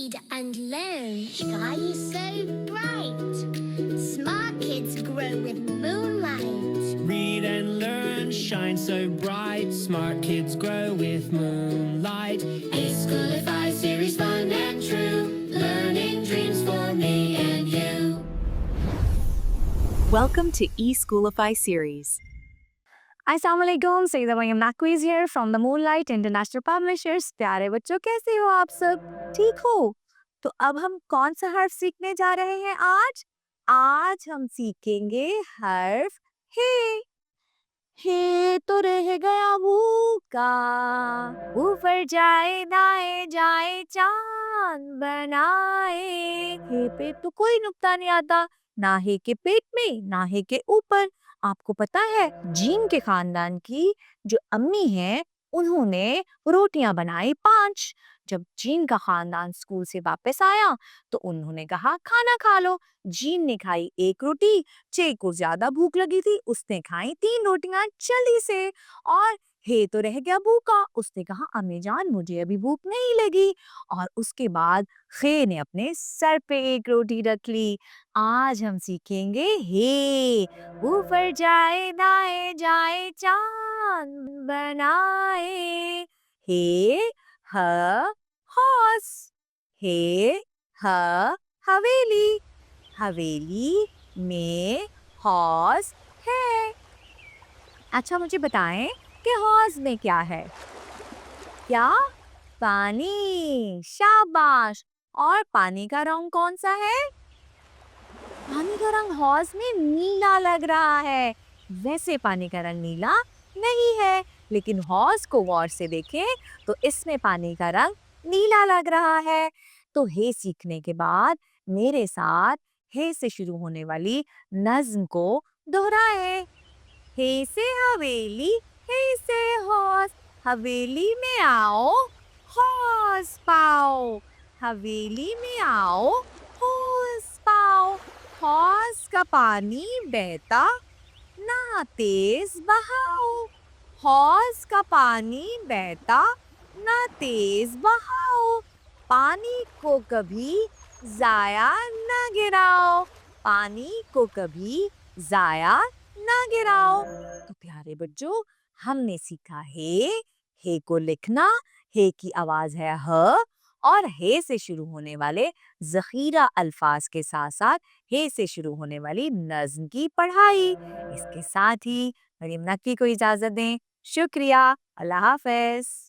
read and learn. Sky is so bright. Smart kids grow with moonlight. Read and learn, shine so bright. Smart kids grow with moonlight. E-Schoolify series, fun and true. Learning dreams for me and you. Welcome to E-Schoolify series. अस्सलामुअलैकुम, Saeeda Mariyam Naqvi's here from the moonlight international publishers. प्यारे बच्चों, कैसे हो आप सब? ठीक हो? तो अब हम कौन सा हर्फ सीखने जा रहे हैं आज? आज हम सीखेंगे हर्फ हे। हे तो रह गया भूखा, ऊपर जाए दाए जाए चांद बनाए। हे पे तो कोई नुक्ता नहीं आता, ना हे के पेट में ना हे के ऊपर। आपको पता है, जीन के खानदान की जो अम्मी हैं, उन्होंने रोटियां बनाई 5। जब जीन का खानदान स्कूल से वापस आया तो उन्होंने कहा खाना खा लो। जीन ने खाई 1 रोटी, चे को ज्यादा भूख लगी थी, उसने खाई 3 रोटियां जल्दी से। और हे तो रह गया भूखा, उसने कहा अम्मी जान मुझे अभी भूख नहीं लगी। और उसके बाद खे ने अपने सर पे 1 रोटी रख ली। आज हम सीखेंगे हे। ऊपर जाए दाए जाए चांद बनाए। हे ह हॉर्स। हे ह हवेली। हवेली में हॉर्स है। अच्छा मुझे बताएं कि हॉर्स में क्या है? क्या? पानी। शाबाश। और पानी का रंग कौन सा है? पानी का रंग हॉर्स में नीला लग रहा है। वैसे पानी का रंग नीला नहीं है, लेकिन हॉर्स को गौर से देखें तो इसमें पानी का रंग नीला लग रहा है। तो हे सीखने के बाद मेरे साथ हे से शुरू होने वाली नज्म को दोहराएं। हे से हवेली, हे से हॉर्स, हवेली में आओ हॉर्स पाओ। हवेली में आओ हॉर्स पाओ। हॉर्स का पानी बहता ना तेज बहाओ। हॉर्स का पानी बहता ना तेज बहाओ। पानी को कभी जाया ना गिराओ। पानी को कभी जाया ना गिराओ। तो प्यारे बच्चों, हमने सीखा हे को लिखना, हे की आवाज है ह, और हे से शुरू होने वाले जखीरा अल्फाज के साथ साथ हे से शुरू होने वाली नज्म की पढ़ाई। इसके साथ ही मरियम नकवी को इजाजत दें। शुक्रिया। अल्लाह हाफ़िज़।